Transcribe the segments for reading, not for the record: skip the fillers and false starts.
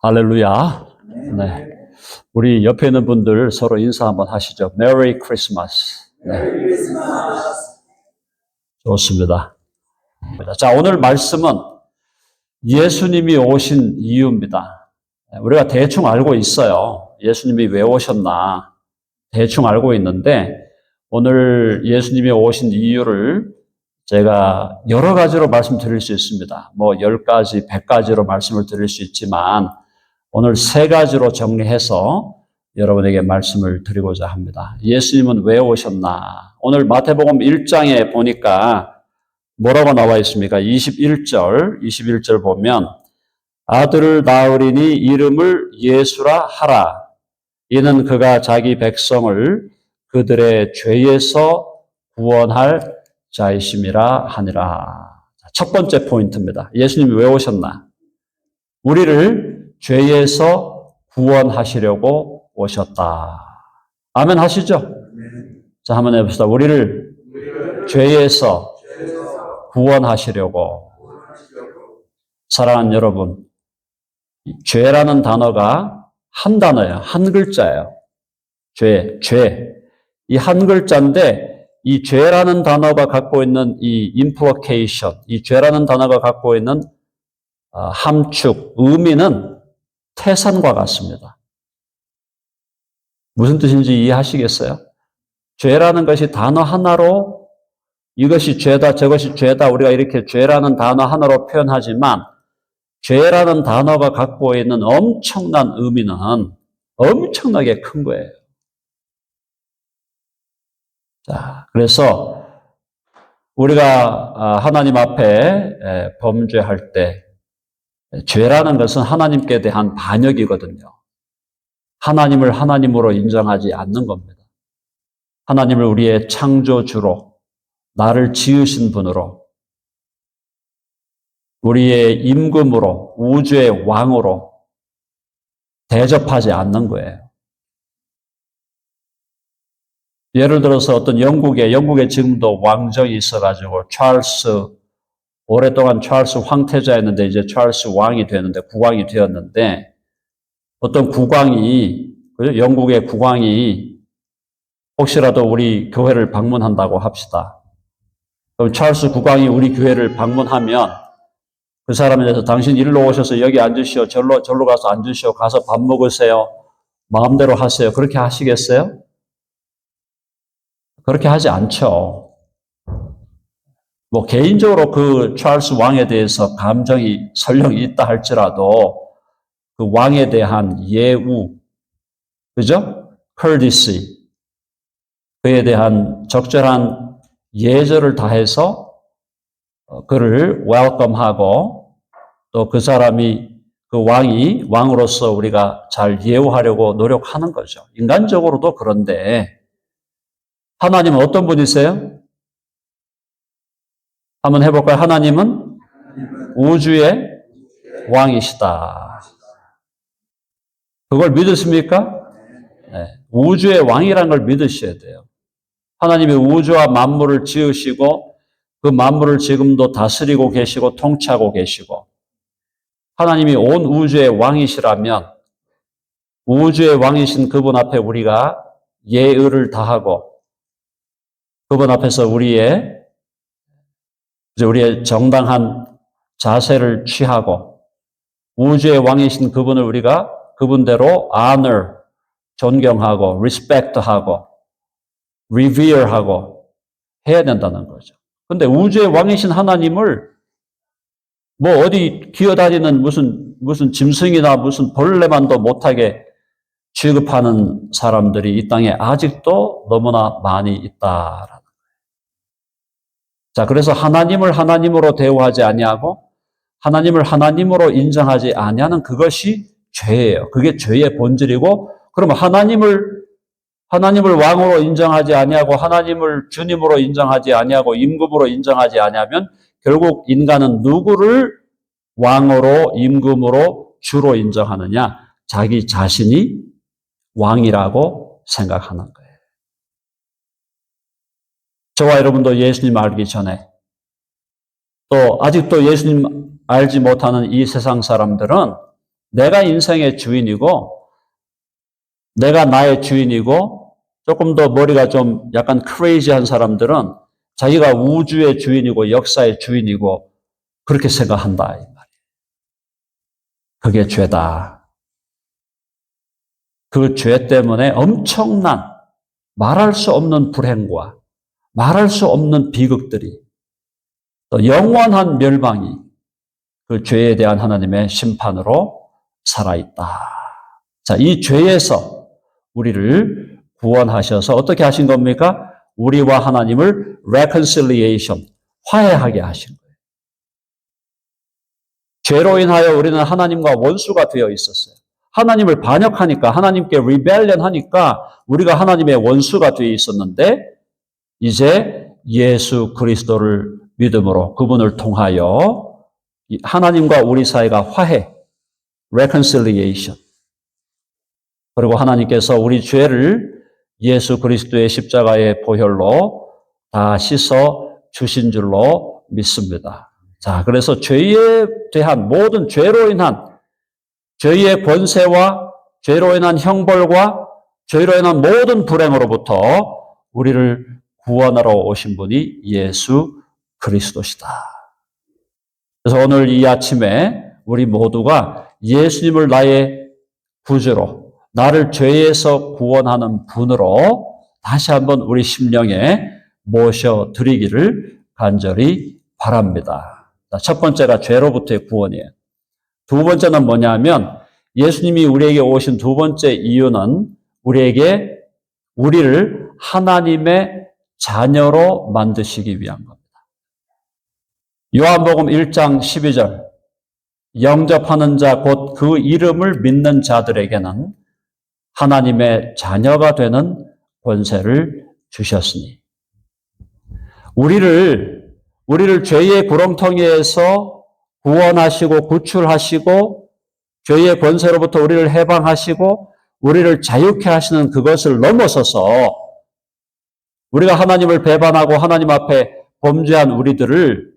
할렐루야. 네. 우리 옆에 있는 분들 서로 인사 한번 하시죠. 메리 크리스마스. 네. 좋습니다. 자, 오늘 말씀은 예수님이 오신 이유입니다. 우리가 대충 알고 있어요. 예수님이 왜 오셨나 대충 알고 있는데 오늘 예수님이 오신 이유를 제가 여러 가지로 말씀드릴 수 있습니다. 10가지, 100가지로 말씀을 드릴 수 있지만 오늘 3가지로 정리해서 여러분에게 말씀을 드리고자 합니다. 예수님은 왜 오셨나? 오늘 마태복음 1장에 보니까 뭐라고 나와 있습니까? 21절 보면 아들을 낳으리니 이름을 예수라 하라. 이는 그가 자기 백성을 그들의 죄에서 구원할 자이심이라 하니라. 첫 번째 포인트입니다. 예수님이 왜 오셨나? 우리를 죄에서 구원하시려고 오셨다. 아멘 하시죠? 자, 한번 해봅시다. 우리를 죄에서 구원하시려고. 사랑하는 여러분, 죄라는 단어가 한 단어예요. 한 글자예요. 죄. 이 한 글자인데 이 죄라는 단어가 갖고 있는 이 implication, 이 죄라는 단어가 갖고 있는 함축, 의미는 태산과 같습니다. 무슨 뜻인지 이해하시겠어요? 죄라는 것이 단어 하나로 이것이 죄다, 저것이 죄다, 우리가 이렇게 죄라는 단어 하나로 표현하지만 죄라는 단어가 갖고 있는 엄청난 의미는 엄청나게 큰 거예요. 자, 그래서 우리가 하나님 앞에 범죄할 때 죄라는 것은 하나님께 대한 반역이거든요. 하나님을 하나님으로 인정하지 않는 겁니다. 하나님을 우리의 창조주로, 나를 지으신 분으로, 우리의 임금으로, 우주의 왕으로 대접하지 않는 거예요. 예를 들어서 어떤 영국에 지금도 왕정이 있어가지고 오랫동안 찰스 황태자였는데 이제 찰스 왕이 되었는데 국왕이 되었는데 어떤 국왕이 영국의 국왕이 혹시라도 우리 교회를 방문한다고 합시다. 그럼 찰스 국왕이 우리 교회를 방문하면 그 사람에 대해서 당신 일로 오셔서 여기 앉으시오. 절로 가서 앉으시오. 가서 밥 먹으세요. 마음대로 하세요. 그렇게 하시겠어요? 그렇게 하지 않죠. 개인적으로 그 찰스 왕에 대해서 감정이 설령 있다 할지라도 그 왕에 대한 예우, 그죠? courtesy, 그에 대한 적절한 예절을 다해서 그를 웰컴하고 또 그 사람이 그 왕으로서 우리가 잘 예우하려고 노력하는 거죠. 인간적으로도 그런데 하나님은 어떤 분이세요? 한번 해볼까요? 하나님은 우주의 왕이시다. 그걸 믿으십니까? 네. 우주의 왕이라는 걸 믿으셔야 돼요. 하나님이 우주와 만물을 지으시고 그 만물을 지금도 다스리고 계시고 통치하고 계시고 하나님이 온 우주의 왕이시라면 우주의 왕이신 그분 앞에 우리가 예의를 다하고 그분 앞에서 우리의 정당한 자세를 취하고 우주의 왕이신 그분을 우리가 그분대로 honor, 존경하고 respect하고 revere하고 해야 된다는 거죠. 근데 우주의 왕이신 하나님을 어디 기어다니는 무슨 짐승이나 무슨 벌레만도 못하게 취급하는 사람들이 이 땅에 아직도 너무나 많이 있다라는 거예요. 자, 그래서 하나님을 하나님으로 대우하지 아니하고 하나님을 하나님으로 인정하지 아니하는 그것이 죄예요. 그게 죄의 본질이고 그러면 하나님을 왕으로 인정하지 아니하고 하나님을 주님으로 인정하지 아니하고 임금으로 인정하지 아니하면 결국 인간은 누구를 왕으로 임금으로 주로 인정하느냐? 자기 자신이 왕이라고 생각하는 거예요. 저와 여러분도 예수님 알기 전에 또 아직도 예수님 알지 못하는 이 세상 사람들은 내가 인생의 주인이고 내가 나의 주인이고 조금 더 머리가 좀 약간 크레이지한 사람들은 자기가 우주의 주인이고 역사의 주인이고 그렇게 생각한다 이 말이에요. 그게 죄다. 그 죄 때문에 엄청난 말할 수 없는 불행과 말할 수 없는 비극들이 또 영원한 멸망이 그 죄에 대한 하나님의 심판으로 살아있다. 자, 이 죄에서 우리를 구원하셔서 어떻게 하신 겁니까? 우리와 하나님을 reconciliation, 화해하게 하신 거예요. 죄로 인하여 우리는 하나님과 원수가 되어 있었어요. 하나님을 반역하니까, 하나님께 rebellion 하니까 우리가 하나님의 원수가 되어 있었는데 이제 예수 그리스도를 믿음으로 그분을 통하여 하나님과 우리 사이가 화해, reconciliation. 그리고 하나님께서 우리 죄를 예수 그리스도의 십자가의 보혈로 다 씻어 주신 줄로 믿습니다. 자, 그래서 죄에 대한 모든 죄로 인한 죄의 권세와 죄로 인한 형벌과 죄로 인한 모든 불행으로부터 우리를 구원하러 오신 분이 예수 그리스도시다. 그래서 오늘 이 아침에 우리 모두가 예수님을 나의 구주로, 나를 죄에서 구원하는 분으로 다시 한번 우리 심령에 모셔드리기를 간절히 바랍니다. 첫 번째가 죄로부터의 구원이에요. 두 번째는 뭐냐면 예수님이 우리에게 오신 두 번째 이유는 우리를 하나님의 자녀로 만드시기 위한 겁니다. 요한복음 1장 12절 영접하는 자 곧 그 이름을 믿는 자들에게는 하나님의 자녀가 되는 권세를 주셨으니 우리를 죄의 구렁텅이에서 구원하시고 구출하시고 죄의 권세로부터 우리를 해방하시고 우리를 자유케 하시는 그것을 넘어서서 우리가 하나님을 배반하고 하나님 앞에 범죄한 우리들을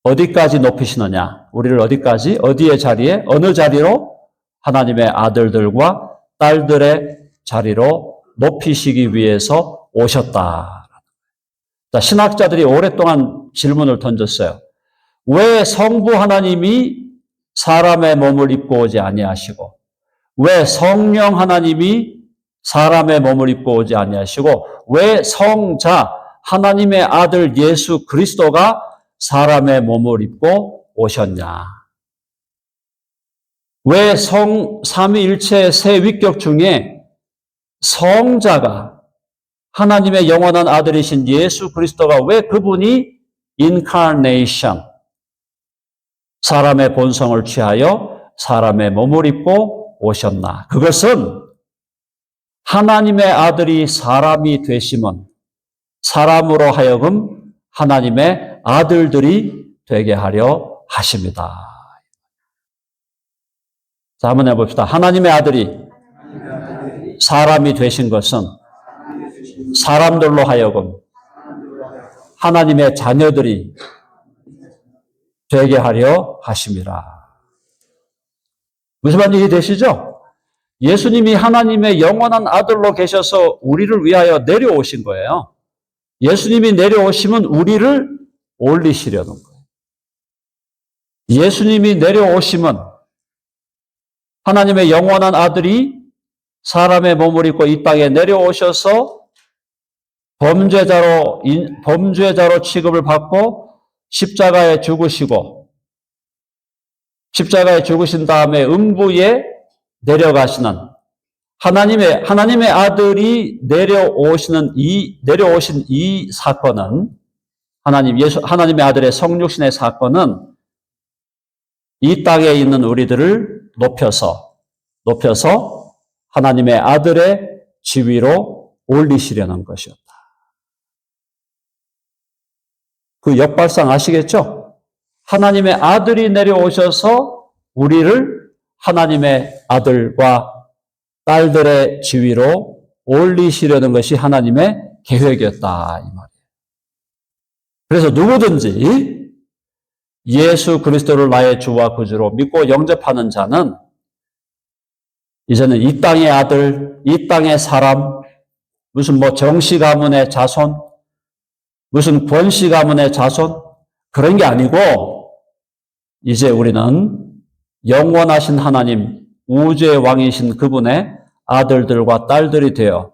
어디까지 높이시느냐? 우리를 어디까지? 어디의 자리에? 어느 자리로? 하나님의 아들들과 딸들의 자리로 높이시기 위해서 오셨다. 자, 신학자들이 오랫동안 질문을 던졌어요. 왜 성부 하나님이 사람의 몸을 입고 오지 아니하시고 왜 성령 하나님이 사람의 몸을 입고 오지 아니하시고 왜 성자 하나님의 아들 예수 그리스도가 사람의 몸을 입고 오셨냐? 왜 삼위일체의 세 위격 중에 성자가 하나님의 영원한 아들이신 예수 그리스도가 왜 그분이 incarnation, 사람의 본성을 취하여 사람의 몸을 입고 오셨나? 그것은 하나님의 아들이 사람이 되심은 사람으로 하여금 하나님의 아들들이 되게 하려 하십니다. 자, 한번 해봅시다. 하나님의 아들이 사람이 되신 것은 사람들로 하여금 하나님의 자녀들이 되게 하려 하심이라. 무슨 말인지 이해되시죠? 예수님이 하나님의 영원한 아들로 계셔서 우리를 위하여 내려오신 거예요. 예수님이 내려오시면 우리를 올리시려는 거예요. 예수님이 내려오시면 하나님의 영원한 아들이 사람의 몸을 입고 이 땅에 내려오셔서 범죄자로 취급을 받고 십자가에 죽으시고 십자가에 죽으신 다음에 음부에 내려가시는 하나님의 아들이 내려오신 이 사건은 하나님의 아들의 성육신의 사건은 이 땅에 있는 우리들을 높여서 하나님의 아들의 지위로 올리시려는 것이었다. 그 역발상 아시겠죠? 하나님의 아들이 내려오셔서 우리를 하나님의 아들과 딸들의 지위로 올리시려는 것이 하나님의 계획이었다 이 말이에요. 그래서 누구든지 예수 그리스도를 나의 주와 구주로 믿고 영접하는 자는 이제는 이 땅의 아들, 이 땅의 사람, 무슨 정씨 가문의 자손, 무슨 권씨 가문의 자손, 그런 게 아니고, 이제 우리는 영원하신 하나님, 우주의 왕이신 그분의 아들들과 딸들이 되어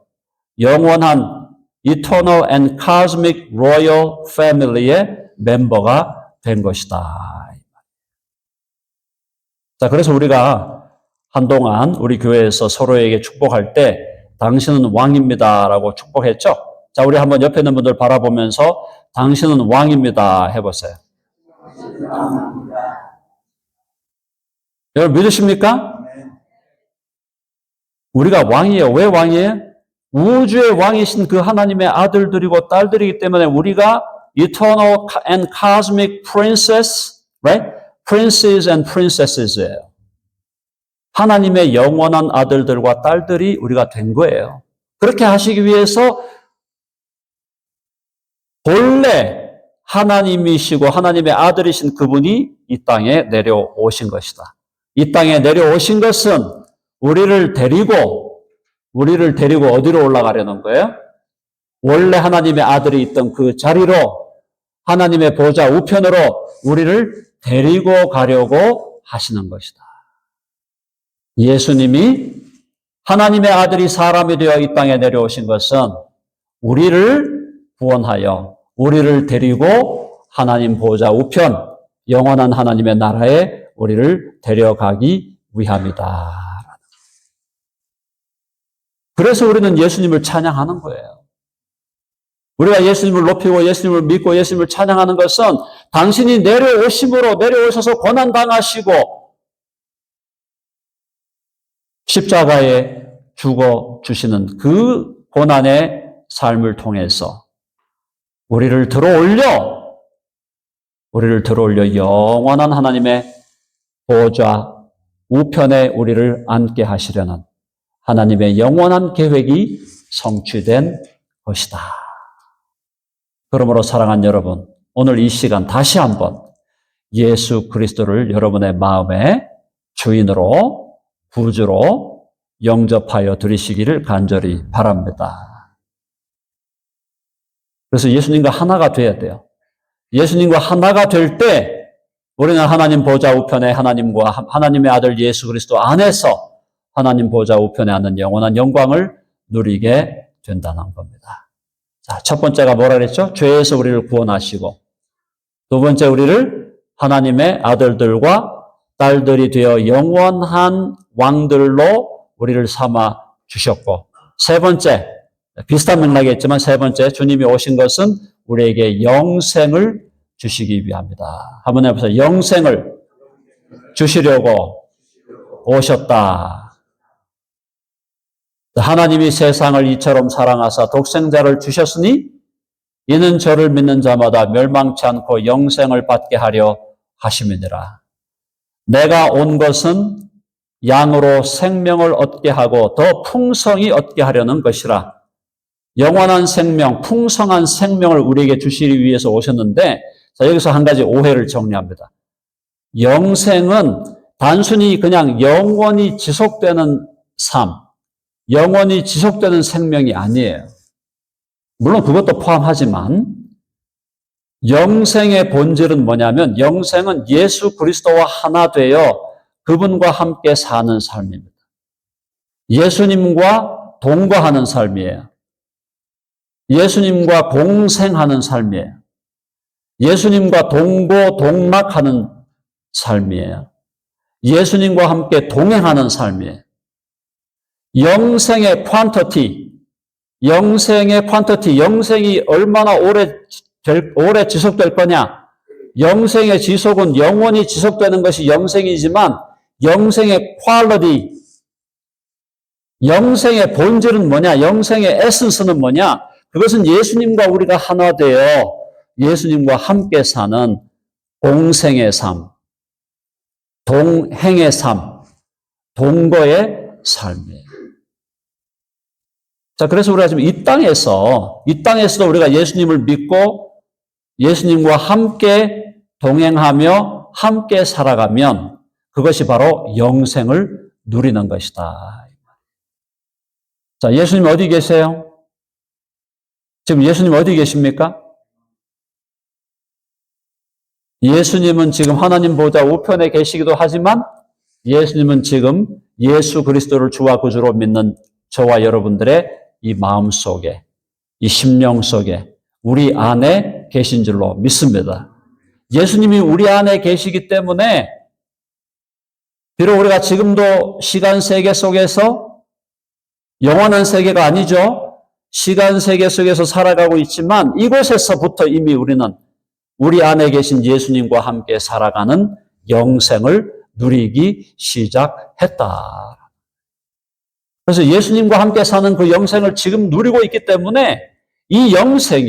영원한 Eternal and Cosmic Royal Family의 멤버가 된 것이다. 자, 그래서 우리가 한동안 우리 교회에서 서로에게 축복할 때 당신은 왕입니다 라고 축복했죠? 자, 우리 한번 옆에 있는 분들 바라보면서 당신은 왕입니다 해보세요. 여러분 믿으십니까? 우리가 왕이에요. 왜 왕이에요? 우주의 왕이신 그 하나님의 아들들이고 딸들이기 때문에 우리가 Eternal and Cosmic Princess, right? Princes and Princesses예요. 하나님의 영원한 아들들과 딸들이 우리가 된 거예요. 그렇게 하시기 위해서 본래 하나님이시고 하나님의 아들이신 그분이 이 땅에 내려오신 것이다. 이 땅에 내려오신 것은 우리를 데리고 어디로 올라가려는 거예요? 원래 하나님의 아들이 있던 그 자리로 하나님의 보좌 우편으로 우리를 데리고 가려고 하시는 것이다. 예수님이 하나님의 아들이 사람이 되어 이 땅에 내려오신 것은 우리를 구원하여 우리를 데리고 하나님 보좌 우편, 영원한 하나님의 나라에 우리를 데려가기 위함이다. 그래서 우리는 예수님을 찬양하는 거예요. 우리가 예수님을 높이고 예수님을 믿고 예수님을 찬양하는 것은 당신이 내려오셔서 고난당하시고 십자가에 죽어주시는 그 고난의 삶을 통해서 우리를 들어올려 영원한 하나님의 보좌 우편에 우리를 앉게 하시려는 하나님의 영원한 계획이 성취된 것이다. 그러므로 사랑하는 여러분, 오늘 이 시간 다시 한번 예수 그리스도를 여러분의 마음의 주인으로 구주로 영접하여 드리시기를 간절히 바랍니다. 그래서 예수님과 하나가 돼야 돼요. 예수님과 하나가 될 때 우리는 하나님 보좌 우편에 하나님과 하나님의 아들 예수 그리스도 안에서 하나님 보좌 우편에 앉는 영원한 영광을 누리게 된다는 겁니다. 자, 첫 번째가 뭐라 그랬죠? 죄에서 우리를 구원하시고, 두 번째 우리를 하나님의 아들들과 딸들이 되어 영원한 왕들로 우리를 삼아 주셨고, 세 번째, 비슷한 맥락이겠지만 세 번째, 주님이 오신 것은 우리에게 영생을 주시기 위함이다. 한번 해보세요. 영생을 주시려고 오셨다. 하나님이 세상을 이처럼 사랑하사 독생자를 주셨으니 이는 저를 믿는 자마다 멸망치 않고 영생을 받게 하려 하심이니라. 내가 온 것은 양으로 생명을 얻게 하고 더 풍성히 얻게 하려는 것이라. 영원한 생명, 풍성한 생명을 우리에게 주시기 위해서 오셨는데, 자, 여기서 한 가지 오해를 정리합니다. 영생은 단순히 그냥 영원히 지속되는 삶, 영원히 지속되는 생명이 아니에요. 물론 그것도 포함하지만 영생의 본질은 뭐냐면 영생은 예수 그리스도와 하나 되어 그분과 함께 사는 삶입니다. 예수님과 동거하는 삶이에요. 예수님과 공생하는 삶이에요. 예수님과 동고동락하는 삶이에요. 예수님과 함께 동행하는 삶이에요. 영생의 퀀터티, 영생이 얼마나 오래 지속될 거냐? 영생의 지속은 영원히 지속되는 것이 영생이지만 영생의 퀄리티, 영생의 본질은 뭐냐? 영생의 에센스는 뭐냐? 그것은 예수님과 우리가 하나 되어 예수님과 함께 사는 공생의 삶, 동행의 삶, 동거의 삶이에요. 자, 그래서 우리가 지금 이 땅에서도 우리가 예수님을 믿고 예수님과 함께 동행하며 함께 살아가면 그것이 바로 영생을 누리는 것이다. 자, 예수님 어디 계세요? 지금 예수님 어디 계십니까? 예수님은 지금 하나님 보좌 우편에 계시기도 하지만 예수님은 지금 예수 그리스도를 주와 구주로 믿는 저와 여러분들의 이 마음 속에, 이 심령 속에, 우리 안에 계신 줄로 믿습니다. 예수님이 우리 안에 계시기 때문에 비록 우리가 지금도 시간 세계 속에서 영원한 세계가 아니죠. 시간 세계 속에서 살아가고 있지만 이곳에서부터 이미 우리는 우리 안에 계신 예수님과 함께 살아가는 영생을 누리기 시작했다. 그래서 예수님과 함께 사는 그 영생을 지금 누리고 있기 때문에 이 영생,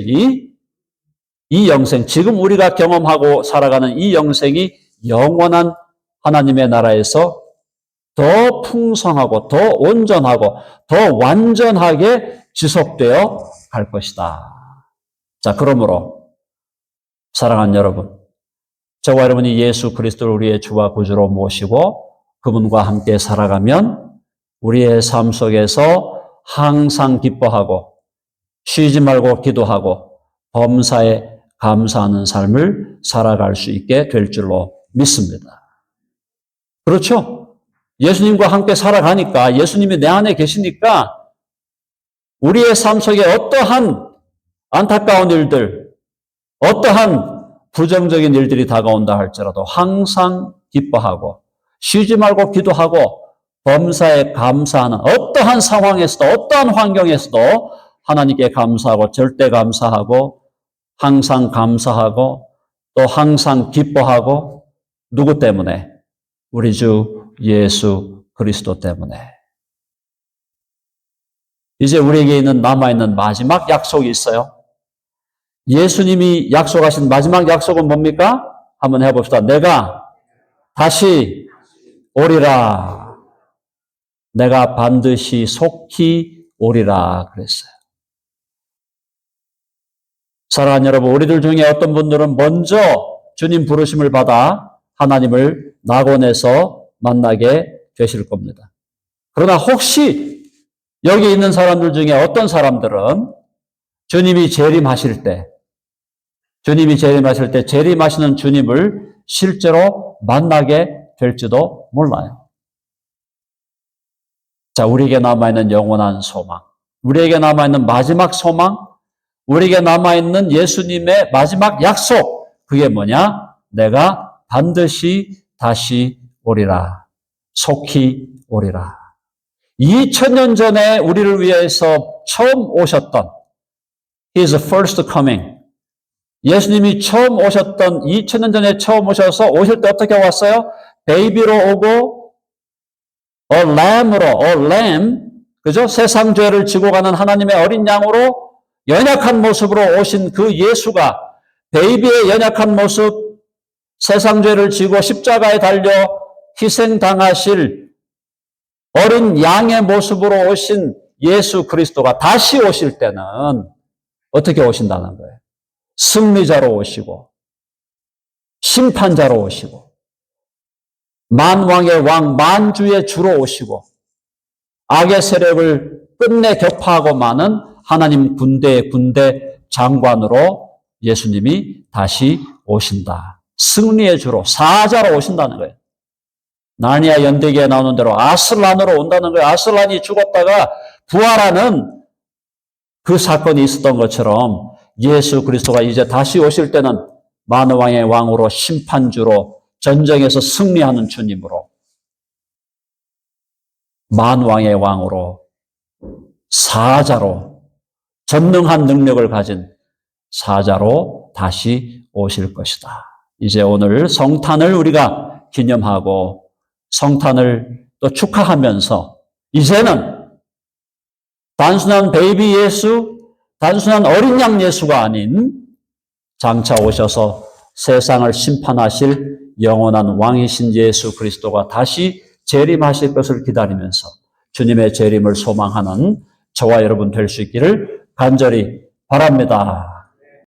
지금 우리가 경험하고 살아가는 이 영생이 영원한 하나님의 나라에서 더 풍성하고 더 온전하고 더 완전하게 지속되어 갈 것이다. 자, 그러므로 사랑하는 여러분, 저와 여러분이 예수 그리스도를 우리의 주와 구주로 모시고 그분과 함께 살아가면 우리의 삶 속에서 항상 기뻐하고 쉬지 말고 기도하고 범사에 감사하는 삶을 살아갈 수 있게 될 줄로 믿습니다. 그렇죠? 예수님과 함께 살아가니까, 예수님이 내 안에 계시니까 우리의 삶 속에 어떠한 안타까운 일들, 어떠한 부정적인 일들이 다가온다 할지라도 항상 기뻐하고 쉬지 말고 기도하고 범사에 감사하는, 어떠한 상황에서도 어떠한 환경에서도 하나님께 감사하고 절대 감사하고 항상 감사하고 또 항상 기뻐하고 누구 때문에? 우리 주 예수 그리스도 때문에. 이제 우리에게 있는 남아있는 마지막 약속이 있어요. 예수님이 약속하신 마지막 약속은 뭡니까? 한번 해봅시다. 내가 다시 오리라. 내가 반드시 속히 오리라 그랬어요. 사랑하는 여러분, 우리들 중에 어떤 분들은 먼저 주님 부르심을 받아 하나님을 낙원에서 만나게 되실 겁니다. 그러나 혹시 여기 있는 사람들 중에 어떤 사람들은 주님이 재림하실 때 재림하시는 주님을 실제로 만나게 될지도 몰라요. 자, 우리에게 남아있는 영원한 소망, 우리에게 남아있는 마지막 소망, 우리에게 남아있는 예수님의 마지막 약속, 그게 뭐냐? 내가 반드시 다시 오리라. 속히 오리라. 2000년 전에 우리를 위해서 처음 오셨던 His first coming. 예수님이 처음 오셨던 2000년 전에 처음 오셔서 오실 때 어떻게 왔어요? 베이비로 오고 lamb, 그죠? 세상 죄를 지고 가는 하나님의 어린 양으로 연약한 모습으로 오신 그 예수가 베이비의 연약한 모습, 세상 죄를 지고 십자가에 달려 희생당하실 어린 양의 모습으로 오신 예수 그리스도가 다시 오실 때는 어떻게 오신다는 거예요? 승리자로 오시고 심판자로 오시고 만왕의 왕, 만주의 주로 오시고 악의 세력을 끝내 격파하고 마는 하나님 군대의 군대 장관으로 예수님이 다시 오신다. 승리의 주로, 사자로 오신다는 거예요. 나니아 연대기에 나오는 대로 아슬란으로 온다는 거예요. 아슬란이 죽었다가 부활하는 그 사건이 있었던 것처럼 예수 그리스도가 이제 다시 오실 때는 만왕의 왕으로 심판주로 전쟁에서 승리하는 주님으로 만왕의 왕으로 사자로 전능한 능력을 가진 사자로 다시 오실 것이다. 이제 오늘 성탄을 우리가 기념하고 성탄을 또 축하하면서 이제는 단순한 베이비 예수, 단순한 어린 양 예수가 아닌 장차 오셔서 세상을 심판하실 영원한 왕이신 예수 그리스도가 다시 재림하실 것을 기다리면서 주님의 재림을 소망하는 저와 여러분 될 수 있기를 간절히 바랍니다.